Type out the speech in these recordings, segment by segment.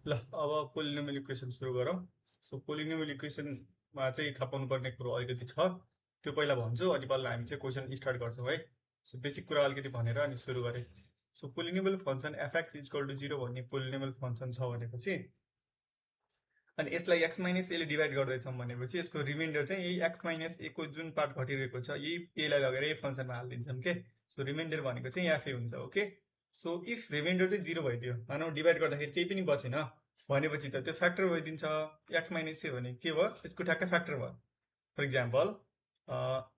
ल अब polynomial equation सुरु गरौँ। सो पोलिनोमियल इक्वेसनमा चाहिँ थाहा पाउनुपर्ने कुरो अलिकति छ, त्यो पहिला भन्छु अनि बल्ल हामी चाहिँ क्वेसन स्टार्ट गर्छौँ है। सो बेसिक कुरा अलिकति भनेर अनि सुरु गरेँ। So polynomial function F X equal to 0 भन्ने पोलिनोमियल फङ्सन छ भनेपछि अनि यसलाई एक्स माइनस एले डिभाइड गर्दैछौँ भनेपछि यसको रिमाइन्डर चाहिँ यही एक्स माइनस ए को जुन पार्ट घटिरहेको छ यही एलाई लगेर यही फङ्सनमा हालिदिन्छौँ के। सो रिमाइन्डर भनेको चाहिँ एफए हुन्छ। ओके, सो इफ रिमाइन्डर चाहिँ 0 भइदियो, मानौ डिभाइड गर्दाखेरि केही पनि बचेन भनेपछि त त्यो फ्याक्टर भइदिन्छ। एक्स माइनस ए भने के भयो, यसको ठ्याक्कै फ्याक्टर भयो। फर इक्जाम्पल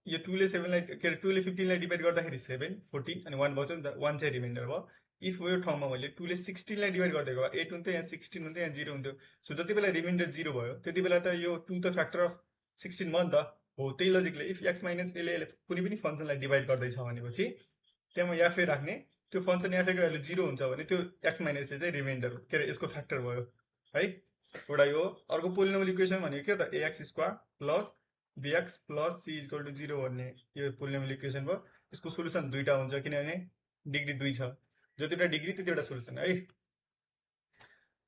यो 2ले 7लाई के अरे 2ले 15लाई डिभाइड गर्दाखेरि 7 14 अनि 1 बच्यो नि त, 1 चाहिँ रिमाइन्डर भयो। इफ यो ठाउँमा मैले 2ले 16लाई डिभाइड गरिदिएको भए 8 हुन्थ्यो, यहाँ 16 हुन्थ्यो, यहाँ 0 हुन्थ्यो। सो जति बेला रिमाइन्डर 0 भयो त्यति बेला त यो 2 त फ्याक्टर अफ 16 भयो नि त। हो त्यही लजिकले इफ एक्स माइनस एले कुनै पनि फङ्सनलाई डिभाइड गर्दैछ भनेपछि त्यहाँ म एफए राख्ने, त्यो फङ्सन एफएको भ्यालु 0 हुन्छ भने त्यो एक्स माइनस ए चाहिँ रिमाइन्डर के अरे यसको फ्याक्टर भयो है। एउटा यो अर्को पोलिनोमियल इक्वेसन भनेको के त, A X square plus B X plus C equal to 0 भन्ने यो पोलिनोमियल इक्वेसन भयो। यसको सोलुसन दुईटा हुन्छ किनभने डिग्री 2 छ, जतिवटा डिग्री त्यतिवटा सोलुसन है।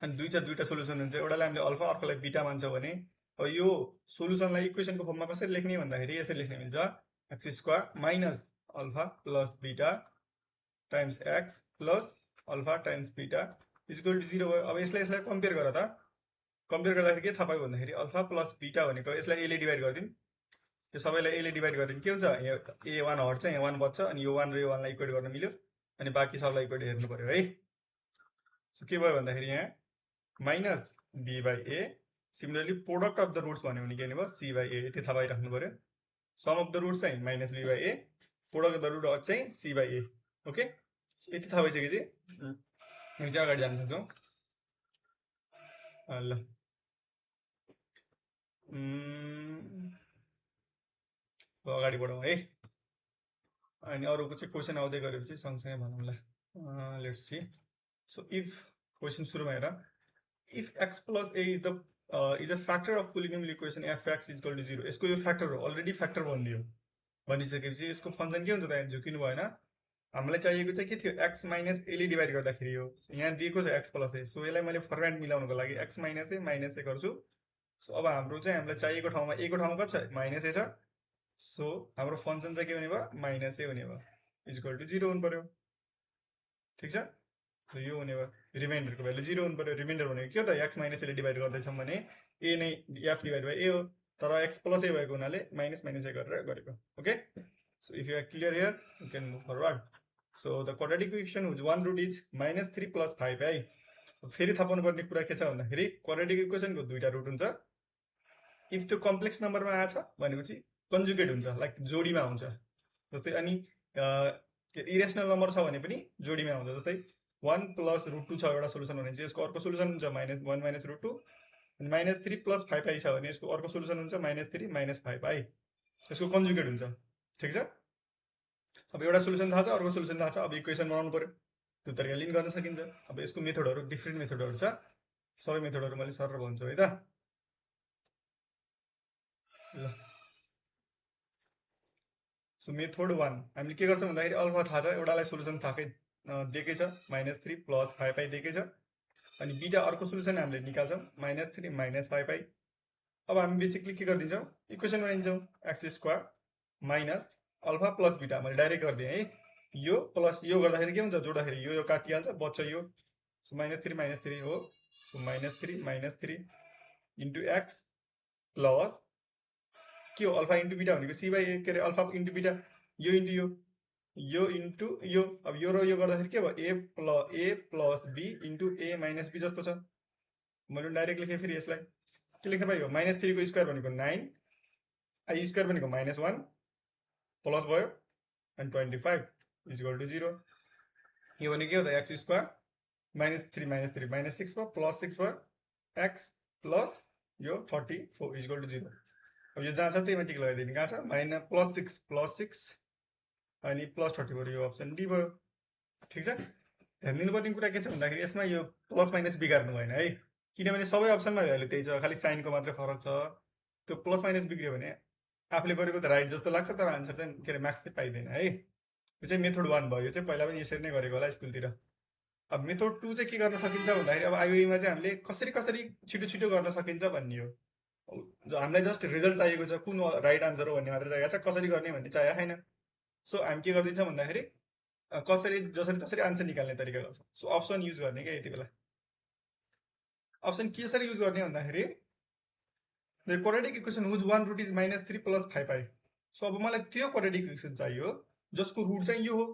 अनि दुईटा सोलुसन हुन्छ, एउटालाई हामीले अल्फा अर्कोलाई बिटा मान्छ भने अब यो सोलुसनलाई इक्वेसनको फर्ममा कसरी लेख्ने भन्दाखेरि यसरी लेख्ने मिल्छ, x square minus alpha plus beta times x plus alpha times beta equal to 0 भयो। अब यसलाई कम्पेयर गर त, कम्पेयर गर्दाखेरि के थाहा पायो भन्दाखेरि अल्फा प्लस बिटा भनेको यसलाई एले डिभाइड गरिदिउँ, यो सबैलाई एले डिभाइड गरिदिउँ के हुन्छ, यहाँ ए1 हट्छ, यहाँ 1 बच्छ अनि यो 1 र यो 1लाई इक्वेट गर्न मिल्यो अनि बाँकी सबलाई इक्वेट हेर्नु पर्यो है। सो के भयो भन्दाखेरि यहाँ minus B by A, similarly product of the roots भन्यो भने के भयो, सी बाई ए, यति थाहा पाइराख्नु पर्यो। सम अफ द रुट्स चाहिँ minus B by A, product of the root चाहिँ सी बाई ए। ओके, यति थाहा भइसकेपछि हामी चाहिँ अगाडि जान सक्छौँ। ल अगाडि बढौँ है। अनि अरूको चाहिँ क्वेसन आउँदै गरेपछि सँगसँगै भनौँला। Let's see. So if question सुरुमा हेर, if X plus A is a factor of polynomial equation F X equal to 0, यसको यो फ्याक्टर हो, अलरेडी फ्याक्टर बनिदियो भनिसकेपछि यसको फङ्सन के हुन्छ त, यहाँ झुकिनु भएन। हामीलाई चाहिएको चाहिँ के थियो, एक्स माइनस एले डिभाइड गर्दाखेरि हो, यहाँ दिएको छ एक्स प्लस ए। सो यसलाई मैले फर्मेट मिलाउनको लागि एक्स माइनस ए गर्छु। सो अब हाम्रो चाहिँ हामीलाई चाहिएको ठाउँमा ए को ठाउँमा कति छ, माइनस ए छ। सो हाम्रो फङ्सन चाहिँ के हुने भयो, माइनस ए हुने भयो, इक्वल टु 0 हुनु पर्यो। ठिक छ, यो हुने भयो, रिमाइन्डरको भ्यालु 0 हुनु पर्यो। रिमाइन्डर भनेको के हो त, एक्स माइनस एले डिभाइड गर्दैछौँ भने ए नै एफ डिभाइड बाई ए हो, तर एक्स प्लस ए भएको हुनाले माइनस माइनस ए गरेर गरेको। Okay, so if you are clear here you can move forward. So the quadratic equation whose one root is -3 + 5 है। फेरि थाहा पाउनुपर्ने कुरा के छ भन्दाखेरि क्वाड्रेटिक इक्वेसनको दुईटा रुट हुन्छ। इफ त्यो कम्प्लेक्स नम्बरमा आएछ भनेपछि कन्जुगेट हुन्छ, लाइक जोडीमा हुन्छ। जस्तै अनि इरेसनल नम्बर छ भने पनि जोडीमा हुन्छ। जस्तै 1 + √2 छ एउटा सोलुसन भने चाहिँ यसको अर्को सोलुसन हुन्छ -1 - √2, अनि -3 + 5i छ भने यसको अर्को सोलुसन हुन्छ -3 - 5i। यसको कन्जुगेट हुन्छ। ठिक छ, अब एउटा सोलुसन थाहा छ, अर्को सोलुसन थाहा छ, अब इक्वेसन बनाउनु पर्यो, त्यो तरिकाले लिन गर्न सकिन्छ। अब यसको मेथडहरू डिफ्रेन्ट मेथडहरू छ, सबै मेथडहरू मैले सर भन्छु है त। ल सो मेथड 1 हामीले के गर्छौँ भन्दाखेरि अल्फा थाहा छ, एउटालाई सोलुसन थाकै दिएकै छ -3 + 5i दिएकै छ, अनि बिटा अर्को सोलुसन हामीले निकाल्छौँ -3 - 5i। अब हामी बेसिकली के गरिदिन्छौँ, इक्वेसन बनाइदिन्छौँ, x square minus alpha plus बिटा, मैले डाइरेक्ट गरिदिएँ है। यो प्लस यो गर्दाखेरि के हुन्छ, जोड्दाखेरि यो काटिहाल्छ, बच्छ यो। सो -3 हो, सो -3 इन्टु एक्स प्लस के हो, अल्फा इन्टु बिटा भनेको सी बाई ए, के अरे अल्फा इन्टु बिटा, यो इन्टु यो इन्टु यो। अब यो र यो गर्दाखेरि के भयो, a plus b into a minus b जस्तो छ। मैले डाइरेक्ट लेखेँ, फेरि यसलाई के लेख्न पाइयो, -3 को स्क्वायर भनेको 9, आई स्क्वायर भनेको -1 प्लस भयो अनि 25 इक्वल टु 0। यो भनेको के हो त, एक्स स्क्वायर -3 - 6 भयो, प्लस 6 भयो, एक्स प्लस यो 34 इक्वल टु 0। अब यो जहाँ छ त्यहीमा टिक लगाइदिने, कहाँ छ, +6 अनि +34, यो अप्सन डी भयो। ठिक छ, ध्यान दिनुपर्ने कुरा के छ भन्दाखेरि यसमा यो प्लस माइनस बिगार्नु भएन है, किनभने सबै अप्सनमा भ्यालु त्यही छ, खालि साइनको मात्रै फरक छ। त्यो प्लस माइनस बिग्रियो भने आफूले गरेको त राइट जस्तो लाग्छ, तर आन्सर चाहिँ के अरे मार्क्स चाहिँ पाइँदैन है। यो चाहिँ मेथड 1 भयो, यो चाहिँ पहिला पनि यसरी नै गरेको होला स्कुलतिर। अब मेथड 2 चाहिँ के गर्न सकिन्छ भन्दाखेरि अब आइओईमा चाहिँ हामीले कसरी कसरी छिटो छिटो गर्न सकिन्छ भन्ने हो। हामीलाई जस्ट रिजल्ट चाहिएको छ, कुन राइट आन्सर हो भन्ने मात्र चाहिएको छ, कसरी गर्ने भन्ने चाहिएको छैन। सो हामी के गरिदिन्छौँ भन्दाखेरि कसरी जसरी तसरी आन्सर निकाल्ने तरिका गर्छौँ। सो अप्सन युज गर्ने क्या यति बेला। अप्सन कसरी युज गर्ने भन्दाखेरि the quadratic equation whose one root is -3 + 5i। So अब मलाई त्यो क्वाड्रेटिक इक्वेसन चाहियो जसको रुट चाहिँ यो हो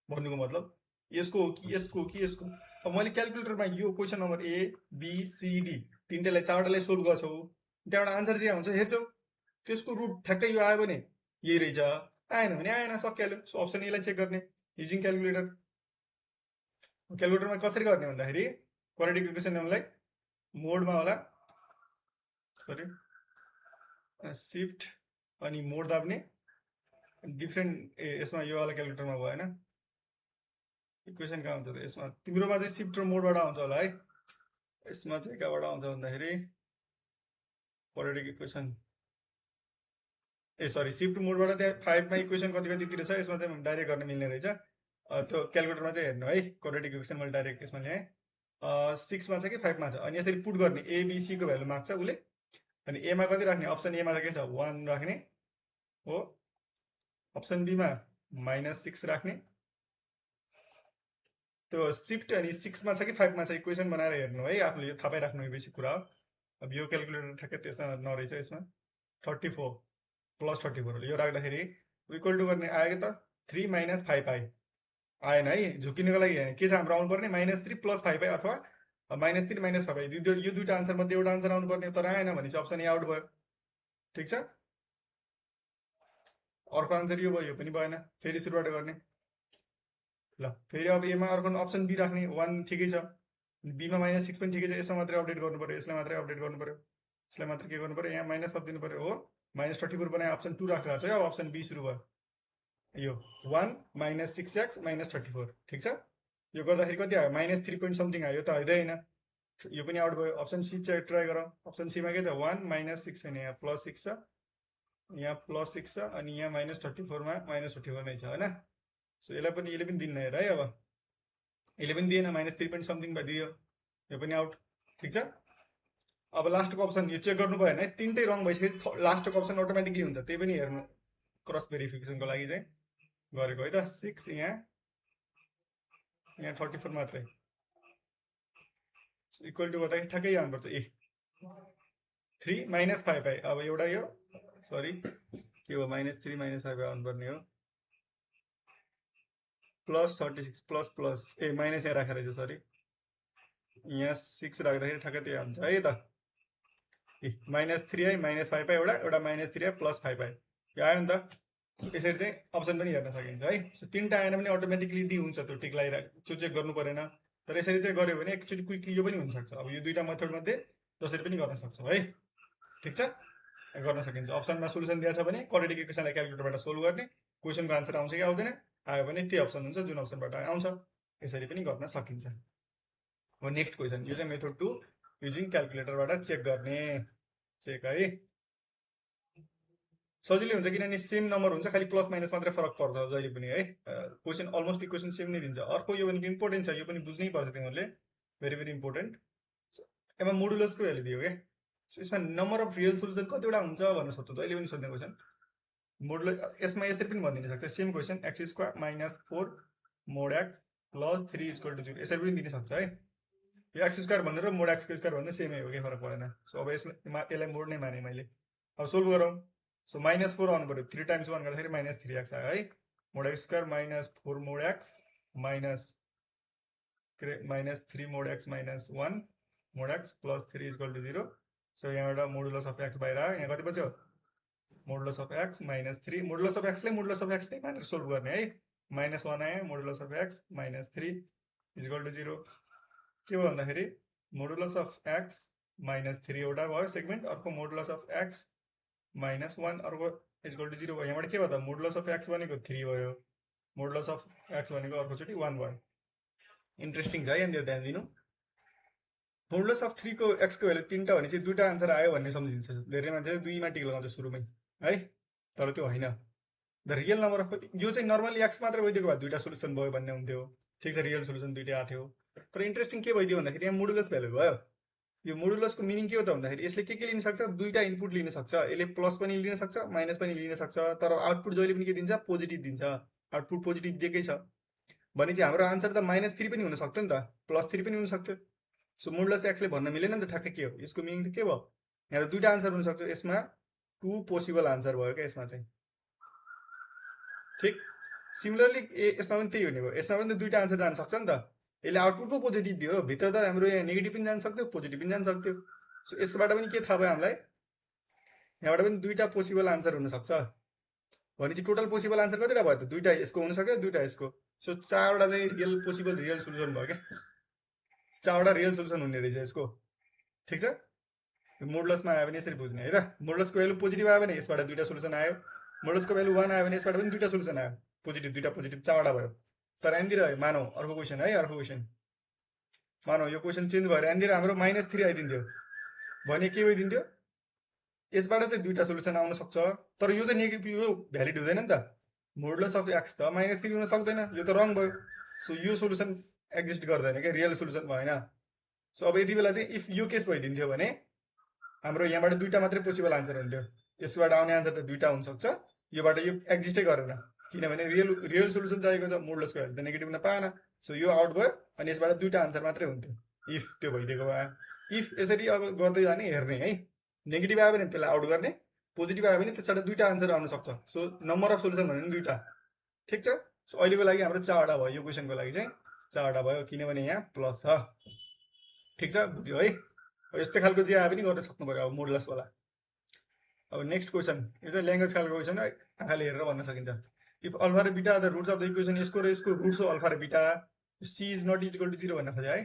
भन्नुको मतलब यसको हो कि यसको हो कि यसको। अब मैले क्यालकुलेटरमा यो question number a b c d तिनवटालाई चारवटालाई सोल्भ गर्छौ, त्यहाँबाट आन्सर जे आउँछ हेर्छौ, त्यसको रुट ठ्याक्कै यो आयो भने यही रहेछ, आएन भने आएन, सकिहाल्यो। सो अप्सन एलाई चेक गर्ने युजिङ क्यालकुलेटर। क्यालकुलेटरमा कसरी गर्ने भन्दाखेरि क्वाड्रेटिक इक्वेसनलाई मोडमा होला, सरी सिफ्ट अनि मोड दाब्ने, डिफ्रेन्ट यसमा यो वाला क्यालकुलेटरमा भयो होइन, इक्वेसन कहाँ हुन्छ त यसमा, तिम्रोमा चाहिँ सिफ्ट र मोडबाट आउँछ होला है। यसमा चाहिँ कहाँबाट आउँछ भन्दाखेरि क्वाड्रेटिक इक्वेसन सरी सिफ्ट मोडबाट त्यहाँ 5मा इक्वेसन कति कतितिर छ, यसमा चाहिँ डाइरेक्ट गर्न मिल्ने रहेछ। त्यो क्यालकुलेटरमा चाहिँ हेर्नु है, क्वाड्रेटिक इक्वेसन मैले डाइरेक्ट यसमा ल्याएँ। 6मा छ कि 5मा छ, अनि यसरी पुट गर्ने एबिसीको भ्यालु माग्छ उसले, अनि एमा कति राख्ने, अप्सन एमा चाहिँ के छ 1 राख्ने हो, अप्सन बीमा -6 राख्ने। त्यो सिफ्ट अनि 6मा छ कि 5मा छ इक्वेसन बनाएर हेर्नु है, आफूले यो थाहा पाइराख्नु बेसिक कुरा हो। अब यो क्यालकुलेटर ठ्याक्कै त्यसमा नरहेछ, यसमा 34 + 34 यो राख्दाखेरि इक्वल टु गर्ने आयो त 3 - 5i आएन है, झुकिनुको लागि होइन, के छ हाम्रो आउनुपर्ने -3 + 5i अथवा -3 - 5i, यो दुईवटा आन्सर मध्ये एउटा आन्सर आउनुपर्ने, तर आएन भने चाहिँ अप्सन ए आउट भयो। ठिक छ, अर्को आन्सर यो भयो, यो पनि भएन, फेरि सुरुबाट गर्ने। ल फेरि अब एमा अर्को अप्सन बी राख्ने, 1 ठिकै छ, बीमा -6 पनि ठिकै छ, यसमा मात्रै अपडेट गर्नु पर्यो, यसलाई मात्रै अपडेट गर्नु पर्यो, यसलाई मात्रै के गर्नु पर्यो, यहाँ माइनस थपिदिनु पर्यो हो, -34 बनाए अप्सन 2 राखेर छ, अब अप्सन बी सुरु भयो, यो 1 - 6x - 34। ठिक छ, यो गर्दाखेरि कति आयो -3 पोइन्ट समथिङ आयो, त होइन, यो पनि आउट भयो। अप्सन सी चाहिँ ट्राई गरौँ, अप्सन सीमा के छ 1 - 6 होइन, यहाँ +6 छ, यहाँ +6 छ, अनि यहाँ -34 मा -34 नै छ होइन। सो यसले पनि दिन्न हेर है, अब यसले पनि दिएन, -3 पोइन्ट समथिङ दियो, यो पनि आउट। ठिक छ, अब लास्टको अप्सन यो चेक गर्नु भएन है, तिनटै रङ भइसक्यो, लास्टको अप्सन अटोमेटिकली हुन्छ, त्यही पनि हेर्नु क्रस भेरिफिकेसनको लागि चाहिँ गरेको है त। 6 यहाँ 34 मात्रै, इक्वल टु गर्दाखेरि ठ्याक्कै आउनुपर्छ ए 3 - 5i। अब एउटा यो सरी के हो, -3 - 5i आउनुपर्ने हो, +36 प्लस ए माइनस यहाँ राखेर चाहिँ सरी, यहाँ 6 राख्दाखेरि ठ्याक्कै त्यही हुन्छ है त, ए -3i - 5i एउटा -3i + 5i, यो आयो नि त। यसरी चाहिँ अप्सन पनि हेर्न सकिन्छ है। सो तिनवटा आएन भने अटोमेटिकली डी हुन्छ, त्यो टिक लगाइरहेको, त्यो चेक गर्नु परेन, तर यसरी चाहिँ गऱ्यो भने एकचोटि क्विकली यो पनि हुनसक्छ। अब यो दुईवटा मेथड मध्ये जसरी पनि गर्न सक्छौँ है। ठिक छ, गर्न सकिन्छ। अप्सनमा सोल्युसन दिएको छ भने क्वाड्रेटिक इक्वेसनलाई क्यालकुलेटरबाट सोल्भ गर्ने, क्वेसनको आन्सर आउँछ कि आउँदैन, आयो भने त्यही अप्सन हुन्छ जुन अप्सनबाट आउँछ, यसरी पनि गर्न सकिन्छ। अब नेक्स्ट क्वेसन, यो चाहिँ मेथड 2 युजिङ क्यालकुलेटरबाट चेक गर्ने, चेक है, सजिलै हुन्छ किनभने सेम नम्बर हुन्छ, खालि प्लस माइनस मात्रै फरक पर्छ जहिले पनि है। क्वेसन अलमोस्ट इक्वेसन सेम नै दिन्छ। अर्को यो भनेको इम्पोर्टेन्ट छ, यो पनि बुझ्नै पर्छ तिमीहरूले, भेरी भेरी इम्पोर्टेन्ट। यसमा मोडुलसको भ्यालु दियो क्या, यसमा नम्बर अफ रियल सोल्युसन कतिवटा हुन्छ भनेर सोध्छ, जहिले पनि सोध्ने क्वेसन। मोडुलस यसमा यसरी पनि भनिदिन सक्छ, same question x² - 4 mod x + 3 = 0, यसरी पनि दिन सक्छ है। यो x² भन्नु र mod x² भन्नु सेमै हो, केही फरक परेन। सो अब यसलाई मोड नै माने मैले। अब सोल्भ गरौँ। सो -4 आउनु पर्यो, 3 × 1 गर्दाखेरि -3x आयो है, mod x² - 4 mod x -3 mod x - 1 mod x + 3 = 0। So यहाँबाट मोडुलस अफ x बाहिर आयो, यहाँ कति बच्यो modulus of x -3, modulus of x ले मोडुलस अफ x नै मानेर सोल्भ गर्ने है। -1 आयो, मोडुलस अफ x -3 = 0। के भयो भन्दाखेरि मोडुलस अफ x -3 एउटा भयो सेगमेन्ट, अर्को मोडुलस अफ x -1 अर्को = 0 भयो। यहाँबाट के भयो त मोडुलस अफ x भनेको 3 भयो, मोडुलस अफ x भनेको अर्कोचोटि 1 भयो। इन्ट्रेस्टिङ छ है, यहाँनिर ध्यान दिनु। मोडुलस अफ 3 को x को भ्यालु 3 टा भने चाहिँ दुईटा आन्सर आयो भन्ने सम्झिन्छ, धेरै मान्छेले 2 मा टिक लगाउँछ सुरुमै है, तर त्यो होइन। द रियल नम्बर अफ, यो चाहिँ नर्मली x मात्रै भइदिएको भए दुईटा सोल्युसन भयो भन्ने हुन्थ्यो। ठिक छ, रियल सोल्युसन दुईटै आएको थियो, तर इन्ट्रेस्टिङ के भइदियो भन्दाखेरि यहाँ मोडुलस भ्यालु भयो। यो मोडुलसको मिनिङ के हो त भन्दाखेरि यसले के लिन सक्छ, दुईटा इनपुट लिन सक्छ। यसले प्लस पनि लिन सक्छ माइनस पनि लिन सक्छ, तर आउटपुट जहिले पनि के दिन्छ, पोजिटिभ दिन्छ। आउटपुट पोजिटिभ दिएकै छ भने चाहिँ हाम्रो आन्सर त -3 पनि हुन सक्थ्यो नि त, +3 पनि हुन सक्थ्यो। सो मोडुलस एक्सले भन्न मिलेन नि त ठ्याक्कै के हो। यसको मिनिङ त के भयो, यहाँ त दुईटा आन्सर हुन सक्छ। यसमा 2 पोसिबल आन्सर भयो क्या यसमा चाहिँ, ठिक। सिमिलरली यसमा पनि त्यही हुने भयो, यसमा पनि त दुईटा आन्सर जान सक्छ नि त। यसले आउटपुट पो पोजिटिभ दियो, भित्र त हाम्रो यहाँ नेगेटिभ पनि जान सक्थ्यो पोजिटिभ पनि जान सक्थ्यो। सो यसबाट पनि के थाहा भयो हामीलाई, यहाँबाट पनि दुईटा पोसिबल आन्सर हुनसक्छ भने चाहिँ टोटल पोसिबल आन्सर कतिवटा भयो त, दुईटा यसको हुनसक्यो दुईटा यसको। सो 4वटा चाहिँ रियल पोसिबल रियल सोल्युसन भयो क्या, 4वटा रियल सोल्युसन हुने रहेछ यसको, ठिक छ। मोडुलसमा आयो भने यसरी बुझ्ने है त। मोडुलसको भ्यालु पोजिटिभ आयो भने यसबाट दुईटा सोल्युसन आयो, मोडुलसको भ्यालु 1 आयो भने यसबाट पनि दुईटा सोल्युसन आयो, पोजिटिभ दुईटा पोजिटिभ 4वटा भयो। तर यहाँनिर मानौ अर्को क्वेसन है, अर्को क्वेसन मानौ यो क्वेसन चेन्ज भएर यहाँनिर हाम्रो -3 आइदिन्थ्यो भने के भइदिन्थ्यो, यसबाट चाहिँ दुईटा सोल्युसन आउन सक्छ, तर यो चाहिँ नेगेटिभ, यो भ्यालिड हुँदैन नि त। मोडुलस अफ एक्स त -3 हुन सक्दैन, यो त रङ भयो। सो यो सोल्युसन एक्जिस्ट गर्दैन क्या, रियल सोल्युसन भएन। सो अब यति बेला चाहिँ इफ यो केस भइदिन्थ्यो भने हाम्रो यहाँबाट दुईटा मात्रै पोसिबल आन्सर हुन्थ्यो, यसबाट आउने आन्सर त दुईटा हुनसक्छ, योबाट यो एक्जिस्टै गरेन, किनभने रियल सोल्युसन चाहिएको छ, मोडुलसको भ्यालु त नेगेटिभ हुन पाएन। सो यो आउट भयो अनि यसबाट दुईटा आन्सर मात्रै हुन्थ्यो इफ त्यो भइदिएको भए। इफ यसरी अब गर्दै जाने हेर्ने है, नेगेटिभ आयो भने त्यसलाई आउट गर्ने, पोजिटिभ आयो भने त्यसबाट दुईटा आन्सर आउन सक्छ। सो नम्बर अफ सोल्युसन भन्यो भने दुईटा, ठिक छ। सो अहिलेको लागि हाम्रो 4वटा भयो, यो क्वेसनको लागि चाहिँ 4वटा भयो, किनभने यहाँ प्लस छ, ठिक छ, बुझ्यो है। यस्तै खालको जे आयो पनि गर्न सक्नु पर्यो अब मोडुलसवाला। अब नेक्स्ट क्वेसन, यो चाहिँ ल्याङ्ग्वेज खालको क्वेसन है, आँखाले हेरेर भन्न सकिन्छ। इफ अल्फा र beta the roots of the equation, यसको र यसको रुट्स हो अल्फा र beta, c is not equal to 0 भन्न खोजे है।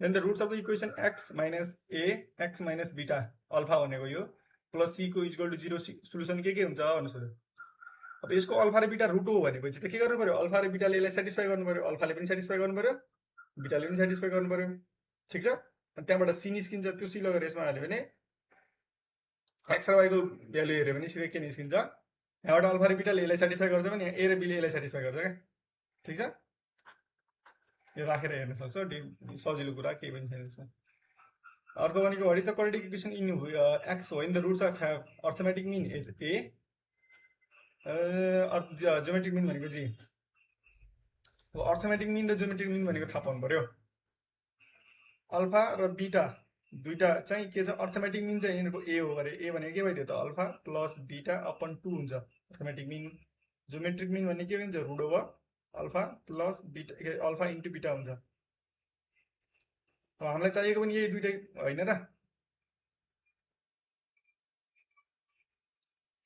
Then the roots of the equation x minus a x minus beta, alpha भनेको यो प्लस सी को इक्वल टु 0, सोल्युसन के हुन्छ भन्नु सोध्यो। अब यसको अल्फा र बिटा रुट हो भनेपछि त के गर्नु पर्यो, अल्फा र बिटाले यसलाई सेटिस्फाई गर्नु पर्यो, अल्फाले पनि सेटिस्फाई गर्नु पर्यो, बिटाले पनि सेटिस्फाई गर्नु पर्यो, ठिक छ। अनि त्यहाँबाट सी निस्किन्छ, त्यो सी लगेर यसमा हाल्यो भने एक्स र वाईको भ्यालु हेऱ्यो भने सिधै के निस्किन्छ, यहाँबाट अल्फा र बिटाले यसलाई सेटिस्फाई गर्छ भने ए र बीले यसलाई सेटिस्फाई गर्छ क्या, ठिक छ। यो राखेर हेर्न सक्छ, सजिलो कुरा केही पनि छैन यसमा। अर्को भनेको what is the quadratic equation in x when the roots of have arithmetic mean is a, geometric mean भनेको जी, अब अर्थमेटिक मिन र ज्योमेट्रिक मिन भनेको थाहा पाउनु पर्यो। अल्फा र बिटा दुईटा चाहिँ के छ, अर्थमेटिक मिन चाहिँ यिनीहरूको ए हो अरे, ए भनेको के भइदियो त, अल्फा प्लस बिटा अपन 2 हुन्छ अर्थमेटिक मिन। ज्योमेट्रिक मिन भन्ने के हुन्छ, रुट ओभर अल्फा प्लस बिटा, अल्फा इन्टु बिटा हुन्छ। अब हामीलाई चाहिएको पनि यही दुइटै होइन र,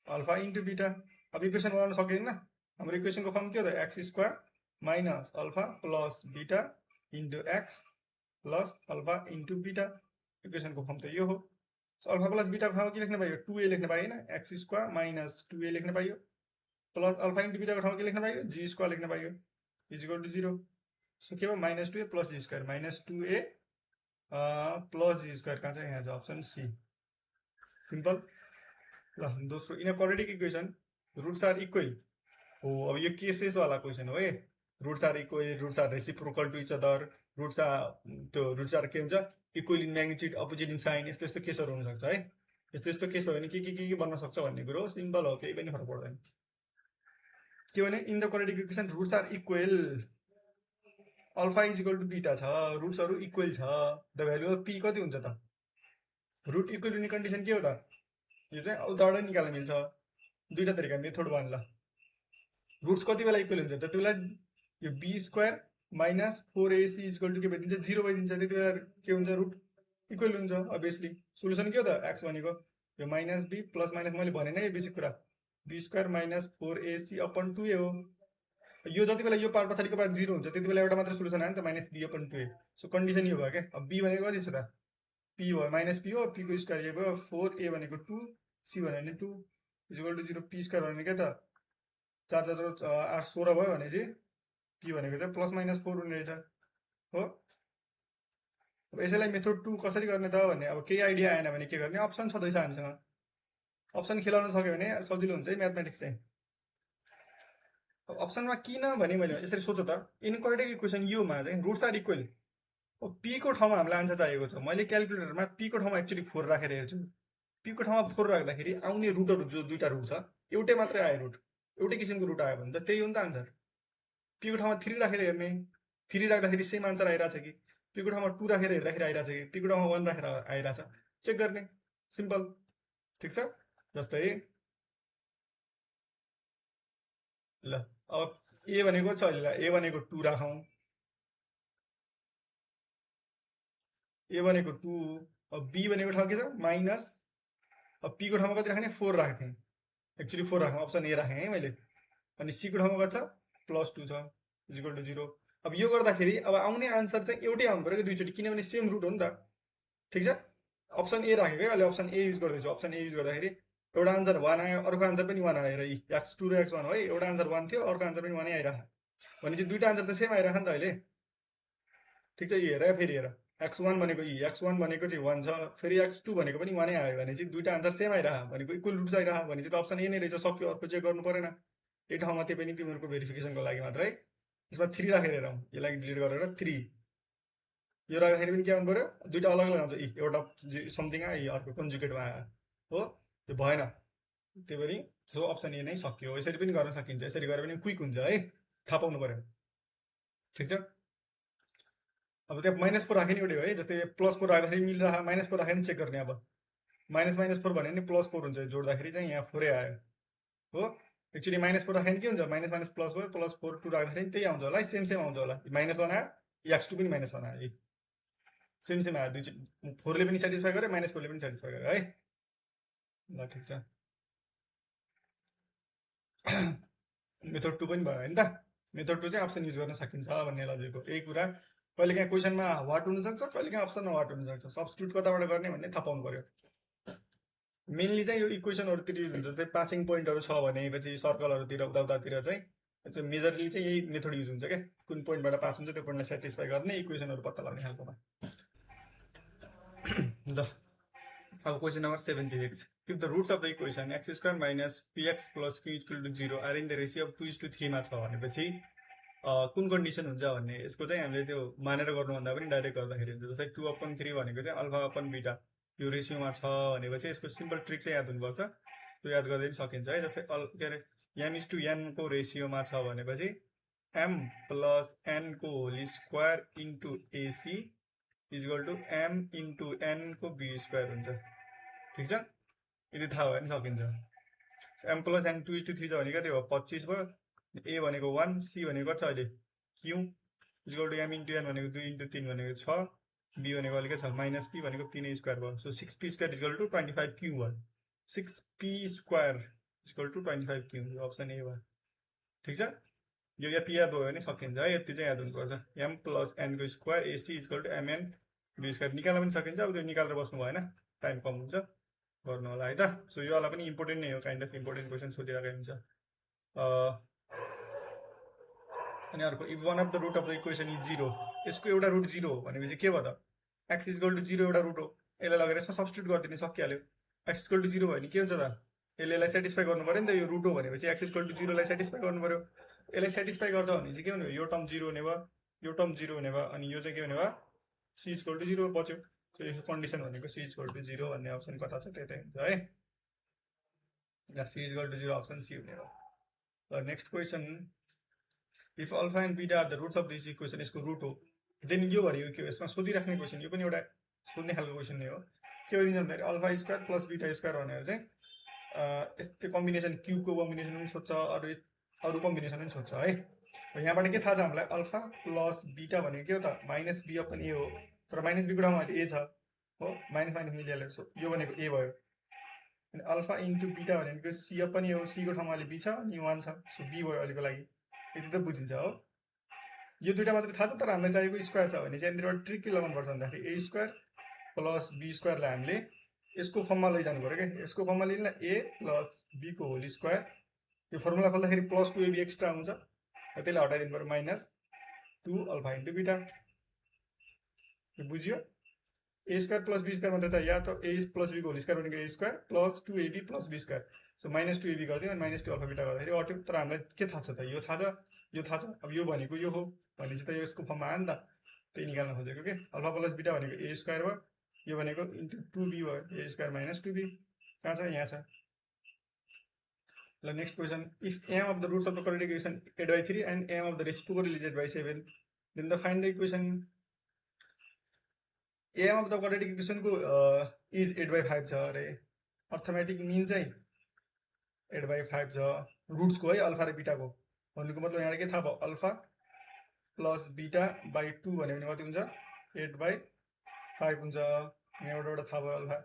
अल्फा इन्टु बिटा। अब इक्वेसन बनाउन सकिँदैन, हाम्रो इक्वेसनको फर्म के हो त, x square minus alpha plus beta into x plus alpha into beta, इक्वेसनको फर्म त यो हो। अल्फा प्लस बिटाको ठाउँमा के लेख्न पाइयो, 2a लेख्न पाइएन, एक्स स्क्वायर माइनस 2a लेख्न पाइयो, प्लस अल्फा इन्टु बिटाको ठाउँमा के लेख्न पाइयो, जी स्क्वायर लेख्न पाइयो, इज इक्वल टु 0। सो के भयो, -2a plus g square, -2a plus g square कहाँ छ, यहाँ छ अप्सन सी, सिम्पल। ल दोस्रो, in quadratic equation roots are equal हो। अब यो केसेसवाला क्वेसन हो है, roots are equal, roots are reciprocal to each other, roots are के हुन्छ, equal in magnitude opposite in sign, यस्तो यस्तो केसहरू हुनसक्छ है। यस्तो यस्तो केस भयो भने के बन्न सक्छ भन्ने कुरो सिम्पल हो, केही पनि फरक पर्दैन। के भने in the quadratic equation roots are equal, alpha is equal to beta छ, रुट्सहरू इक्वल छ, द भ्यालु अफ पी कति हुन्छ त, रुट इक्वल हुने कन्डिसन के हो त, यो चाहिँ उताबाट निकाल्न मिल्छ, दुईटा तरिका मेथड वान। ल रुट्स कति बेला इक्वल हुन्छ, त्यति बेला यो b square minus 4ac is equal to के भइदिन्छ, 0 भइदिन्छ, त्यति बेला के हुन्छ, रुट इक्वल हुन्छ अभियसली। सोल्युसन के हो त, एक्स भनेको यो माइनस बी प्लस माइनस, मैले भनेन यो बेसिक कुरा, be square minus 4ac upon 2a हो। यो जति बेला यो पार्ट पछाडिको पार्ट 0 हुन्छ त्यति बेला एउटा मात्र सोल्युसन आयो नि त, -b upon 2a। So condition यो भयो क्या। अब b भनेको कति छ त, p भयो, -p हो, p को स्क्वायर यो भयो, 4a भनेको 2, c भने 2 is equal to 0, p square भने के त 4 4 8 16 भयो भने चाहिँ p भनेको चाहिँ प्लस माइनस 4 हुने रहेछ हो। अब यसैलाई मेथड 2 कसरी गर्ने त भन्ने, अब केही आइडिया आएन भने के गर्ने, अप्सन छँदैछ हामीसँग, अप्सन खेलाउन सक्यो भने सजिलो हुन्छ है म्याथमेटिक्स चाहिँ। अब अप्सनमा किन भने मैले यसरी सोच त, इनकरेक्ट इक्वेसन योमा चाहिँ रुट्स आर इक्वल। अब पीको ठाउँमा हामीलाई आन्सर चाहिएको छ। मैले क्यालकुलेटरमा पीको ठाउँमा एक्चुअली 4 राखेर हेर्छु। पीको ठाउँमा 4 राख्दाखेरि आउने रुटहरू जो दुईटा रुट छ, एउटै मात्रै आयो रुट, एउटै किसिमको रुट आयो भने त त्यही हो नि त आन्सर। पीको ठाउँमा 3 राखेर हेर्ने, 3 राख्दाखेरि सेम आन्सर आइरहेछ कि, पीको ठाउँमा 2 राखेर हेर्दाखेरि आइरहेछ कि, पीको ठाउँमा 1 राखेर आइरहेछ, चेक गर्ने, सिम्पल। ठिक छ। जस्तै ल अब ए भनेको छ अहिले, ए भनेको 2 राखौँ, ए भनेको 2, अब बी भनेको ठाउँ के छ माइनस, अब पीको ठाउँमा कति राख्ने 4 राख्ने, एक्चुअली 4 राखौँ, अप्सन ए राखेँ है मैले। अनि सीको ठाउँमा कति छ +2 छ, इक्वल टु 0। अब यो गर्दाखेरि अब आउने आन्सर चाहिँ एउटै आउनु पऱ्यो कि दुईचोटि, किनभने सेम रुट हो नि त। ठिक छ। अप्सन ए राखेको है, अहिले अप्सन ए युज गर्दैछु। अप्सन ए युज गर्दाखेरि एउटा आन्सर 1 आयो, अर्को आन्सर पनि 1 आयो र x2 र x1 हो है, एउटा आन्सर 1 थियो, अर्को आन्सर पनि 1 आइरह, भने चाहिँ दुईटा आन्सर त सेम आइरह नि त अहिले। ठिक छ। हेर फेरि हेर, x1 भनेको x1 भनेको चाहिँ 1 छ, फेरि x2 भनेको पनि 1 आयो भने चाहिँ दुईटा आन्सर सेम आइरह, भनेको इक्वल रुट्स आइरह, भने चाहिँ त अप्सन ए नै रहेछ, सक्यो, अर्को चेक गर्नु परेन। यही ठाउँमा त्यही पनि तिमीहरूको भेरिफिकेसनको लागि मात्रै। यसमा 3 राखेर हेरौँ, यसलाई डिलिट गरेर 3, यो राख्दाखेरि पनि के आउनु पऱ्यो, दुईटा अलग अलग आउँछ, एउटा समथिङ आयो, अर्को कन्जुगेटमा आयो हो, यो भएन। त्यही पनि सो अप्सन ए नै सक्यो। यसरी पनि गर्न सकिन्छ, यसरी गरेर पनि क्विक हुन्छ है, थाहा पाउनु पऱ्यो। ठिक छ। अब त्यहाँ -4 राख्ने एउटै हो है, जस्तै +4 राख्दाखेरि मिलिरह, -4 राखेर चेक गर्ने। अब -4 भन्यो भने +4 हुन्छ, जोड्दाखेरि चाहिँ यहाँ 4 आयो हो। एक्चुअली -4 राख्यो भने के हुन्छ, माइनस माइनस प्लस भयो, +4 2 राख्दाखेरि त्यही आउँछ होला है, सेम सेम आउँछ होला। -1 आयो, x2 पनि -1 आयो, सेम सेम आयो, दुई 4 ले पनि सेटिस्फाई गर्यो, -4 ले पनि सेटिस्फाई गर्यो है। ल ठिक छ। मेथड 2 पनि भयो होइन त। मेथड 2 चाहिँ अप्सन युज गर्न सकिन्छ भन्ने लजिक हो। यही कुरा कहिलेकाहीँ क्वेसनमा वाट हुनसक्छ, कहिलेकाहीँ अप्सनमा वाट हुनसक्छ, सब्स्टिट्युट कताबाट गर्ने भन्ने थाहा पाउनु पर्यो। मेनली चाहिँ यो इक्वेसनहरूतिर युज हुन्छ, जस्तै पासिङ पोइन्टहरू छ भनेपछि सर्कलहरूतिर उताउतातिर चाहिँ मेजरली चाहिँ यही मेथड युज हुन्छ क्या, कुन पोइन्टबाट पास हुन्छ त्यो पोइन्टलाई सेटिस्फाई गर्ने इक्वेसनहरू पत्ता लाग्ने खालकोमा। ल अब question number 76, if the roots of the equation x² minus px plus q equal to 0 are in the ratio of 2:3 मा छ भनेपछि कुन कन्डिसन हुन्छ भन्ने, यसको चाहिँ हामीले त्यो मानेर गर्नुभन्दा पनि डाइरेक्ट गर्दाखेरि हुन्छ। जस्तै 2/3 भनेको चाहिँ अल्फा अपन बीटा यो रेसियोमा छ भनेपछि यसको सिम्पल ट्रिक चाहिँ याद हुनुपर्छ, त्यो याद गर्दै पनि सकिन्छ है। जस्तै के अरे m:n को रेसियोमा छ भनेपछि m प्लस n को whole square into ac equal to m into n को b स्क्वायर हुन्छ। ठिक छ। यदि थाहा भयो भने सकिन्छ। m प्लस n 2:3 छ भनेको त्यो 25 भयो, a भनेको 1, c भनेको छ अहिले q equal to m into n भनेको 2 इन्टु 3 भनेको 6, b भनेको अलिक छ माइनस p भनेको 3 स्क्वायर भयो। So 6p square equal to 25q भयो। 6p square equal to 25q, option a भयो। ठिक छ। यो यति याद भयो भने सकिन्छ है, यति चाहिँ याद हुनुपर्छ। m प्लस n को square ac equal to mn b square निकाल्न पनि सकिन्छ, अब त्यो निकालेर बस्नु भएन, टाइम कम हुन्छ, गर्नु होला है त। सो यो वाला पनि इम्पोर्टेन्ट नै हो, काइन्ड अफ इम्पोर्टेन्ट क्वेसन सोधिरहेको हुन्छ। अनि अर्को, if one of the root of the equation is 0, यसको एउटा रुट 0 हो भनेपछि के भयो त, x इक्वल टु 0 एउटा रुट हो, यसलाई लगेर यसमा सब्स्टिट्युट गरिदिने, सकिहाल्यो। x इक्वल टु 0 भयो भने के हुन्छ त, यसलाई सेटिस्फाई गर्नु पऱ्यो नि त, यो रुट हो भनेपछि x इक्वल टु 0 लाई सेटिस्फाई गर्नु पऱ्यो। यसलाई सेटिस्फाई गर्छ भने चाहिँ के हुने भयो, यो टर्म 0 हुने भयो, यो टर्म 0 हुने भयो, अनि यो चाहिँ के हुने भयो, c इक्वल टु 0 बच्यो। सो यसको कन्डिसन भनेको c इक्वल टु 0 भन्ने अप्सन कता छ त्यतै हुन्छ है। c equal to 0 option c हुने भयो। ल next question, if alpha and beta are the roots of this equation, यसको रुट हो, देन यो भनेको के हो, यसमा सोधिराख्ने क्वेसन, यो पनि एउटा सोध्ने खालको क्वेसन नै हो। के भनिदिन्छ भन्दाखेरि alpha square plus beta square भनेर चाहिँ यस्तो कम्बिनेसन, क्युबको कम्बिनेसन पनि सोध्छ, अरू कम्बिनेसन पनि सोध्छ है। यहाँबाट के थाहा छ हामीलाई, अल्फा प्लस बीटा भनेको के हो त, माइनस बी अपन ए हो, तर माइनस बीको ठाउँमा अहिले ए छ हो, माइनस माइनस मिलिहाल्यो। सो यो भनेको ए भयो। अनि अल्फा इन्टु बीटा भनेको सी अपन ए हो, सीको ठाउँमा अहिले बी छ अनि 1 छ, सो बी भयो अहिलेको लागि, यति त बुझिन्छ हो। यो दुइटा मात्रै थाहा छ, तर हामीलाई चाहिएको स्क्वायर छ भने चाहिँ यहाँनिर ट्रिक के लगाउनुपर्छ भन्दाखेरि ए स्क्वायर प्लस बी स्क्वायरलाई हामीले यसको फर्ममा लैजानु पऱ्यो क्या, यसको फर्ममा लिनु ए प्लस बीको होल स्क्वायर, यो फर्मुला खोल्दाखेरि प्लस 2ab एक्स्ट्रा हुन्छ, त्यसलाई हटाइदिनु पऱ्यो, -2 अल्फा इन्टु बीटा। यो बुझ्यो। A square plus b square मात्रै चाहियो, या त ए प्लस बीको होल स्क्वायर भनेको a square plus 2ab plus b square, so -2ab गरिदिउँ अनि -2 अल्फा बिटा गर्दाखेरि अट्यो। तर हामीलाई के थाहा छ त, यो थाहा छ, यो थाहा छ। अब यो भनेको यो हो भनेपछि त यसको फर्ममा आयो नि त, त्यही निकाल्न खोजेको के। अल्फा प्लस बिटा भनेको a स्क्वायर भयो, यो भनेको इन्टु 2b भयो, a स्क्वायर माइनस 2b कहाँ छ, यहाँ छ। ल next question, if m of the roots of the quadratic equation 8/3 and m of the reciprocal is 8/7 then the find the equation. m of the quadratic इक्वेसनको is 8/5 छ अरे। Arithmetic mean चाहिँ 8/5 छ रुट्सको है, अल्फा र बिटाको। भन्नुको मतलब यहाँ के थाहा भयो, अल्फा प्लस बिटा बाई 2 भन्यो भने कति हुन्छ, 8/5 हुन्छ। यहाँबाट एउटा थाहा भयो अल्फा।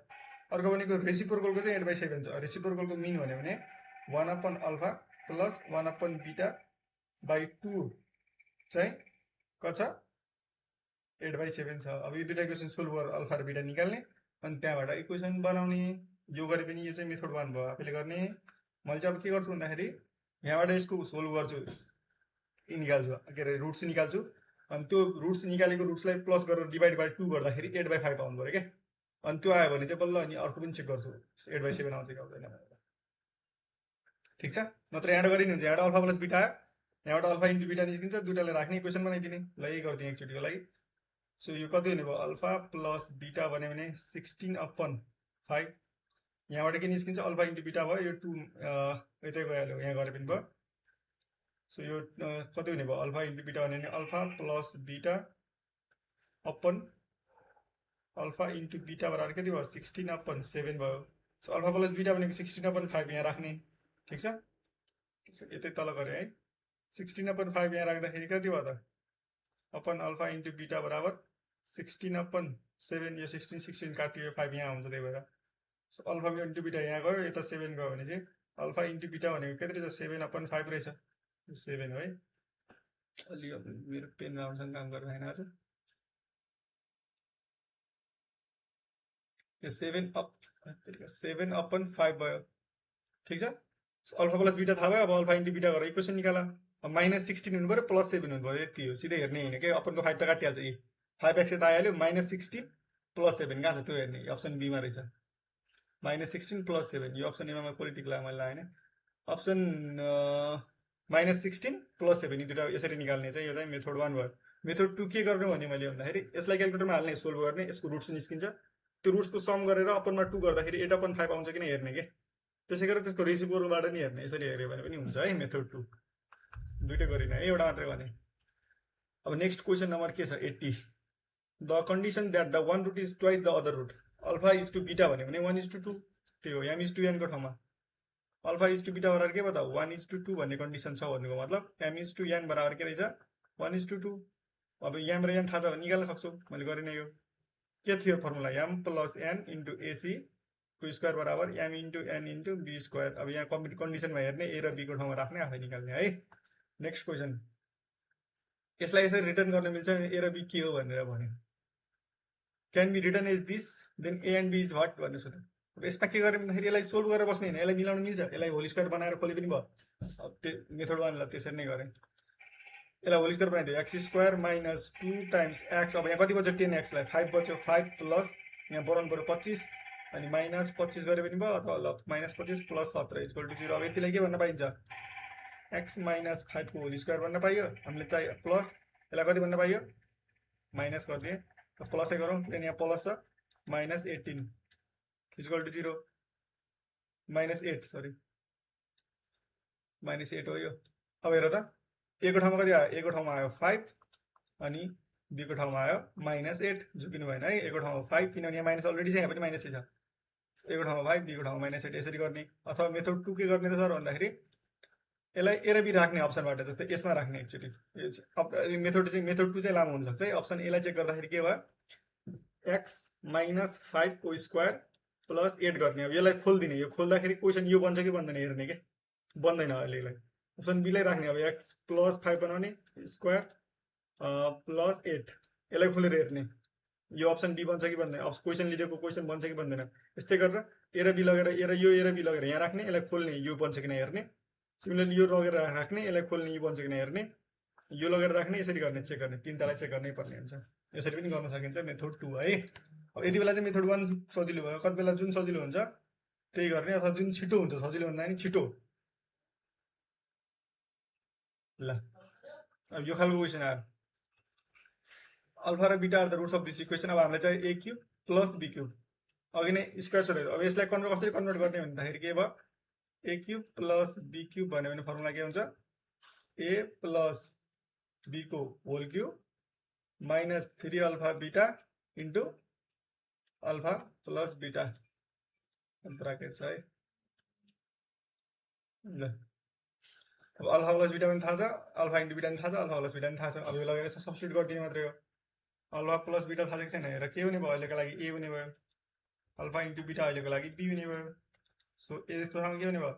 अर्को भनेको रेसिप्रोकलको चाहिँ 8/7 छ। रेसिप्रोकलको मिन भन्यो भने 1 अल्फा प्लस 1 बिटा बाई 2 चाहिँ कति छ, 8/7 छ। अब यो दुईटा इक्वेसन सोल्भ गरेर अल्फा र बिटा निकाल्ने अनि त्यहाँबाट इक्वेसन बनाउने। यो गरे पनि यो चाहिँ मेथड 1 भयो, आफैले गर्ने। मैले चाहिँ अब के गर्छु भन्दाखेरि यहाँबाट यसको सोल्भ गर्छु, निकाल्छु, के अरे रुट्स निकाल्छु। अनि त्यो रुट्स निकालेको रुट्सलाई प्लस गरेर डिभाइड बाई 2 गर्दाखेरि 8/5 आउनु पऱ्यो क्या। अनि त्यो आयो भने चाहिँ बल्ल अनि अर्को पनि चेक गर्छु 8/7 आउँछ कि आउँदैन भनेर। ठिक छ, नत्र यहाँबाट गरे नि हुन्छ। यहाँबाट अल्फा प्लस बिटा आयो, यहाँबाट अल्फा इन्टु बिटा निस्किन्छ, दुइटालाई राख्ने इक्वेसन बनाइदिने। ल यही गरिदिएँ एकचोटिको लागि। सो यो कति हुने भयो, अल्फा प्लस बिटा भन्यो भने 16/5। यहाँबाट के निस्किन्छ, अल्फा इन्टु बिटा भयो, यो 2 यतै गइहाल्यो, यहाँ गरे पनि भयो। सो यो कति हुने भयो, अल्फा इन्टु बिटा भन्यो भने अल्फा प्लस बिटा अपन अल्फा इन्टु बिटा बराबर कति भयो, 16/7 भयो। सो अल्फा प्लस बिटा भनेको 16/5 यहाँ राख्ने। ठिक छ, यतै तल गरे है। 16/5 यहाँ राख्दाखेरि कति भयो त, अपन अल्फा इन्टु बिटा बराबर 16/7। यो 16 काटियो, 5 यहाँ आउँछ, त्यही भएर। सो अल्फा इन्टु बिटा यहाँ गयो, यता 7 गयो भने चाहिँ अल्फा इन्टु बिटा भनेको कति रहेछ, 7/5 रहेछ। 7 है। अलि मेरो पेन राम्रोसँग काम गर्दैन होइन आज। यो 7/5 भयो। ठिक छ, अल्फा प्लस बिटा थाहा भयो। अब अल्फा इन्टु बिटा गरेर इक्वेसन निकाला। अब -16 हुनु पऱ्यो प्लस 7 हुनु पऱ्यो, यति हो। सिधै हेर्ने होइन कि अपनको 5 त काटिहाल्छ, यी 5x यता आइहाल्यो। -16 प्लस 7 कहाँ छ त्यो हेर्ने, अप्सन बीमा रहेछ। -16 प्लस 7, यो अप्सन एमा पोलिटिक ला मैले लगाएन। अप्सन -16 प्लस 7 यी दुइटा यसरी निकाल्ने चाहिँ यो चाहिँ मेथड 1 भयो। मेथड 2 के गर्नु भने मैले भन्दाखेरि यसलाई क्यालकुलेटरमा हाल्ने, सोल्भ गर्ने, यसको रुट्स निस्किन्छ। त्यो रुट्सको सम गरेर अपनमा 2 गर्दाखेरि 8/5 आउँछ कि नै हेर्ने के। त्यसै गरेर त्यसको रेसिप्रोकलबाट नि हेर्ने। यसरी हेऱ्यो भने पनि हुन्छ है मेथड 2। दुइटै गरिन है, एउटा मात्रै गर्ने। अब नेक्स्ट क्वेसन नम्बर के छ, 80। The condition that the one root is twice the other root. Alpha is to beta भन्यो भने 1:2, त्यही हो। m इज टु n को ठाउँमा अल्फा इज टु बिटा बराबर के भयो त, 1:2 भन्ने कन्डिसन छ भन्नुको मतलब m इज टु n बराबर के रहेछ, 1:2। अब m र n थाहा छ भने निकाल्न सक्छौ। मैले गरिन। यो के थियो formula, m plus n into ac को स्क्वायर बराबर m into n into b square. अब यहाँ कन्डिसनमा हेर्ने, a र b को ठाउँमा राख्ने, आफै निकाल्ने है। नेक्स्ट क्वेसन, यसलाई यसरी रिटर्न गर्न मिल्छ, a र b के हो भनेर भन्यो। Can be return as this, then a and b is what भन्नु छ त। अब यसमा के गर्ने भन्दाखेरि यसलाई सोल्भ गरेर बस्ने होइन, यसलाई मिलाउन मिल्छ। यसलाई होल स्क्वायर बनाएर खोले पनि भयो। अब त्यो मेथड 1 लाई त्यसरी नै गरेँ। यसलाई होल स्क्वायर बनाइदियो, x square minus 2 times x। अब यहाँ कति बच्यो, 10x लाई 5 बच्यो, 5 प्लस यहाँ बनाउनु पऱ्यो 25 अनि माइनस 25 गरे पनि भयो, अथवा ल -25 प्लस 17 इक्वल टु 0। अब यतिलाई के भन्न पाइन्छ, x माइनस 5 को होल स्क्वायर भन्न पाइयो। हामीले चाहियो प्लस, यसलाई कति भन्न पाइयो, माइनस गरिदिएँ, प्लसै गरौँ किनभने यहाँ प्लस छ। -18 इक्वल टु 0, -8 सरी -8 हो यो। अब हेर त, a को ठाउँमा कति आयो, a को ठाउँमा आयो 5 अनि b को ठाउँमा आयो -8। झुकिनु भएन है, a को ठाउँमा 5 किनभने यहाँ माइनस अलरेडी छ, यहाँ पनि माइनसै छ। a को ठाउँमा 5, b को ठाउँमा -8 यसरी गर्ने। अथवा मेथड 2 के गर्ने त सर भन्दाखेरि यसलाई a र b राख्ने अप्सनबाट, जस्तै यसमा राख्ने। एकचोटि मेथड 2 चाहिँ लामो हुनसक्छ है। अप्सन ए लाई चेक गर्दाखेरि के भयो, x माइनस 5 को स्क्वायर प्लस 8 गर्ने। अब यसलाई खोलिदिने, यो खोल्दाखेरि क्वेसन यो बन्छ कि बन्दैन हेर्ने के, बन्दैन अहिले यसलाई। अप्सन बी लाई राख्ने। अब x प्लस 5 बनाउने स्क्वायर प्लस 8, यसलाई खोलेर हेर्ने यो अप्सन बी बन्छ कि बन्दैन। अब क्वेसन लिएको क्वेसन बन्छ कि बन्दैन। यस्तै गरेर ए र बी लगेर ए र बी लगेर यहाँ राख्ने, यसलाई खोल्ने, यो बन्छ कि नै हेर्ने। सिमिलरली यो लगेर राख्ने, यसलाई खोल्ने, यो बन्छ कि नै हेर्ने। यो लगेर राख्ने, यसरी गर्ने, चेक गर्ने। तिनटालाई चेक गर्नै पर्ने हुन्छ। यसरी पनि गर्न सकिन्छ मेथड 2 है। अब यति बेला चाहिँ मेथड 1 सजिलो भयो। कति बेला जुन सजिलो हुन्छ त्यही गर्ने अथवा जुन छिटो हुन्छ सजिलो भन्दा नि छिटो। ल अब यो खालको क्वेसन आयो अल्फा र beta are the roots of this equation. अब हामीलाई चाहिँ a cube plus b cube अघि नै स्क्वायर सोधेको अब यसलाई कसरी कन्भर्ट गर्ने भन्दाखेरि के भयो a cube plus b cube भन्यो भने फर्मुला के हुन्छ ए प्लस बी को whole cube minus 3 alpha beta into alpha plus beta bracket छ है। ल अब अल्फा प्लस बिटा पनि थाहा छ अल्फा इन्टु बिटा पनि थाहा छ अल्फा प्लस बिटा पनि थाहा छ। अब यो लगेर सब्स्टिट्युट गरिदिने मात्रै हो। अल्फा प्लस बिटा थाहा छैन हेर के हुने भयो अहिलेको लागि ए हुने भयो अल्फा इन्टु बिटा अहिलेको लागि बी हुने भयो। सो यसकोसँग के हुने भयो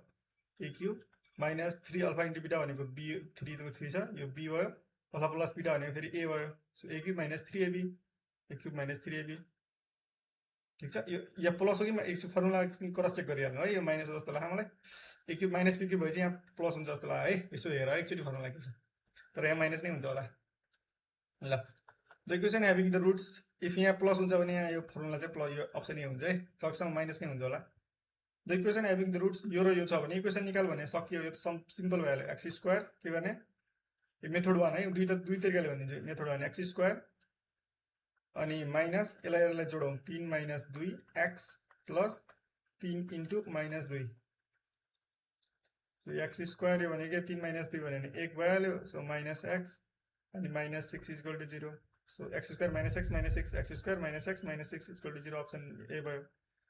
a cube minus 3 alpha into बिटा भनेको बी 3 छ यो बी भयो अल्फा प्लस बिटा भनेको फेरि ए भयो। So a cube minus 3 ab a cube minus 3 ab ठिक छ। यो यहाँ प्लस हो कि एकचोटि फर्मुला क्रस चेक गरिहाल्नु है यो माइनस जस्तो लाग्यो मलाई a cube minus b cube भएपछि यहाँ प्लस हुन्छ जस्तो लाग्यो है। यसो हेर एकचोटि फर्मुला के छ तर यहाँ माइनस नै हुन्छ होला। ल the equation having the roots if यहाँ प्लस हुन्छ भने यहाँ यो फर्मुला चाहिँ प्लस यो अप्सन नै हुन्छ है सक्सँग माइनस नै हुन्छ होला। The equation having the roots यो र यो छ भने इक्वेसन निकाल भने सकियो यो त सिम्पल भइहाल्यो एक्स स्क्वायर के गर्ने यो मेथड 1 है दुई तरिकाले भनिदिन्छु मेथड 1 एक्स स्क्वायर अनि माइनस यसलाई जोडौँ 3 minus 2 x plus 3 into minus 2 so x square यो भनेको 3 माइनस 2 भने 1 भइहाल्यो सो माइनस एक्स अनि minus 6 equal to 0 so x square minus x x square minus x 6 equal to 0 option a भयो।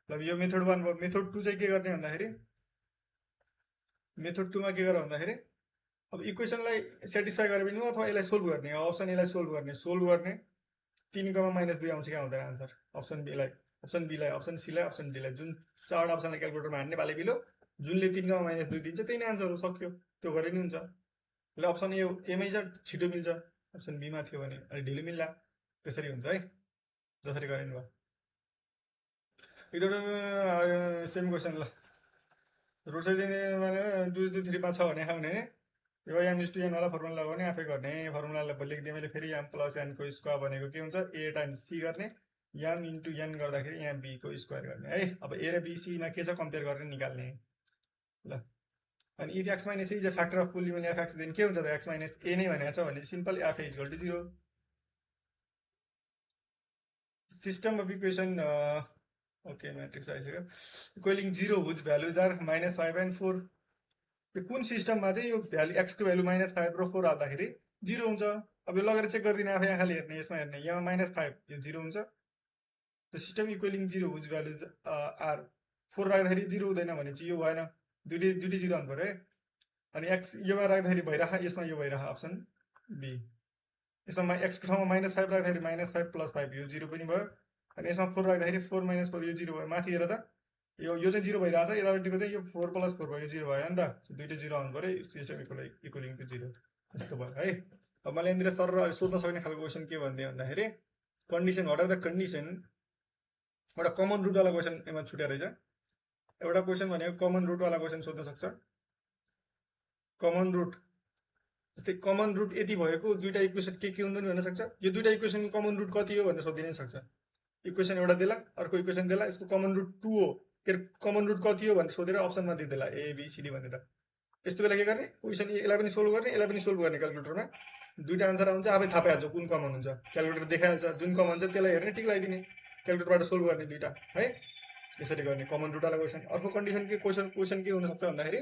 अब यो मेथड 1 भयो। मेथड 2 चाहिँ के गर्ने भन्दाखेरि मेथड 2 मा के गर भन्दाखेरि अब इक्वेसनलाई सेटिस्फाई गरे पनि अथवा यसलाई सोल्भ गर्ने अप्सन यसलाई सोल्भ गर्ने 3 माइनस 2 आउँछ क्या आउँदैन आन्सर अप्सन बीलाई अप्सन सीलाई अप्सन डीलाई जुन चारवटा अप्सनलाई क्यालकुलेटरमा हान्ने बाले बिलो जुनले 3 माइनस 2 दिन्छ त्यही नै आन्सर हो सक्यो त्यो गरे नि हुन्छ। ल अप्सन ए एमै छ छिटो मिल्छ अप्सन बीमा थियो भने अलि ढिलो मिल्ला त्यसरी हुन्छ है जसरी गरिनु भयो। एकदम सेम क्वेसन ल रुट चाहिँ भने 2 2 3 5 छ भने खाउने यो एम इज टु एन वाला फर्मुला लगाउने आफै गर्ने फर्मुलालाई लेखिदिएँ मैले फेरि एम प्लस एनको स्क्वायर भनेको के हुन्छ ए टाइम्स सी गर्ने एम इन्टु एन गर्दाखेरि यहाँ बीको स्क्वायर गर्ने है। अब ए र बी सीमा के छ कम्पेयर गरेर निकाल्ने ल। अनि if x minus a is a factor of polynomial f x then के हुन्छ त एक्स माइनस ए नै भनेको छ भने simple f is equal to 0 system of equation okay matrix आइसक्यो equalling 0 whose values are -5 and 4 यो कुन सिस्टममा चाहिँ यो भ्यालु एक्सको भ्यालु -5 र 4 हाल्दाखेरि 0 हुन्छ। अब यो लगेर चेक गरिदिनु आफै आँखाले हेर्ने यसमा हेर्ने यहाँ -5 यो 0 हुन्छ the system equaling 0 whose values are 4 राख्दाखेरि 0 हुँदैन भने चाहिँ यो भएन दुइटै 0 आउनु पर्यो है। अनि एक्स योमा राख्दाखेरि भइराख यसमा यो भइराख अप्सन बी यसमा एक्सको ठाउँमा -5 राख्दाखेरि -5 + 5 यो 0 पनि भयो अनि यसमा 4 राख्दाखेरि 4 - 4 यो 0 भयो माथि हेर त यो चाहिँ 0 भइरहेछ यतापट्टिको चाहिँ यो 4 + 4 भयो 0 भयो नि त दुइटै 0 आउनु पर्यो सिस्टम इक्वलिङ टु 0 यस्तो भयो है। अब मैले यहाँनिर सर सोध्न सक्ने खालको क्वेसन के भन्दै भन्दाखेरि condition what are the condition एउटा कमन रुटवाला क्वेसन यसमा छुट्या रहेछ एउटा क्वेसन भनेको कमन रुटवाला क्वेसन सोध्न सक्छ कमन रुट जस्तै कमन रुट यति भएको दुईटा इक्वेसन के हुँदैन भन्न सक्छ यो दुईटा इक्वेसनको कमन रुट कति हो भनेर सोधिदिन सक्छ इक्वेसन एउटा देला अर्को इक्वेसन देला यसको कमन रुट 2 हो के कमन रुट कति हो भनेर सोधेर अप्सनमा दिइदेला ए बी सी डी भनेर यस्तो बेला के गर्ने क्वेसन यसलाई पनि सोल्भ गर्ने यसलाई पनि सोल्भ गर्ने क्यालकुलेटरमा दुईटा आन्सर आउँछ आफै थाहा पाइहाल्छ कुन कमन हुन्छ क्यालकुलेटर देखाइहाल्छ जुन कमन छ त्यसलाई हेर्ने टिक लगाइदिने क्यालकुलेटरबाट सोल्भ गर्ने दुईटा है यसरी गर्ने कमन रुटवाला क्वेसन। अर्को कन्डिसन के क्वेसन के हुनसक्छ भन्दाखेरि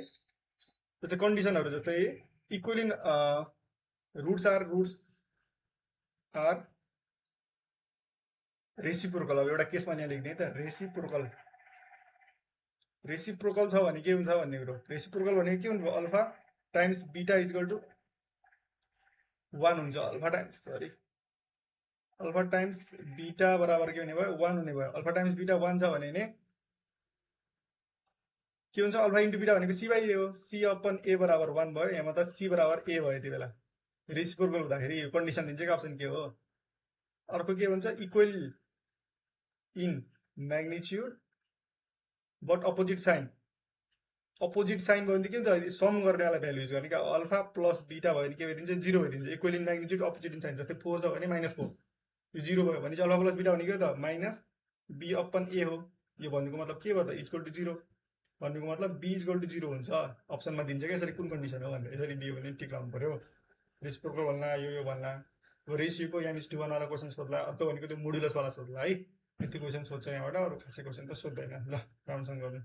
जस्तै कन्डिसनहरू जस्तै इक्वलिङ रुट्स आर रेसिप्रोकल। अब एउटा केसमा यहाँ लेख्दिएँ त रेसिप्रोकल छ भने के हुन्छ भन्ने कुरो रेसिप्रोकल भनेको के हुन्छ alpha times beta is equal to 1 हुन्छ अल्फा टाइम्स बीटा बराबर के हुने भयो 1 हुने भयो अल्फा टाइम्स बीटा 1 छ भने के हुन्छ अल्फा इन्टु बीटा भनेको सी बाई ए हो सी अपन ए बराबर 1 भयो यहाँ त सी बराबर ए भयो यति बेला रेसिप्रोकल हुँदाखेरि यो कन्डिसन दिन्छ कि अप्सन के हो। अर्को के भन्छ equal in magnitude but opposite sign भयो भने के हुन्छ सम गर्नेवाला भ्यालु युज गर्ने क्या अल्फा प्लस बीटा भयो भने के भइदिन्छ 0 भइदिन्छ equal in magnitude opposite in sign जस्तै 4 छ भने -4 यो 0 भयो भने चाहिँ अल्फा प्लस बीटा भनेको त माइनस बी अपन ए हो यो भन्नुको मतलब के भयो त इक्वल टु 0 भन्नुको मतलब बी इज इक्वल टु 0 हुन्छ, अप्सनमा दिन्छ क्या यसरी, कुन कन्डिसन हो भनेर यसरी दियो भने टिक लाउनु पऱ्यो। रेसिप्रोकल भन्ला, यो भन्ला, अब रेसियोको M/1 वाला क्वेसन सोध्ला, अब त भनेको त्यो मोडुलस वाला सोध्ला है। यति क्वेसन सोध्छ यहाँबाट, अरू खासै क्वेसन त सोध्दैन। ल राम्रोसँग गर्नु।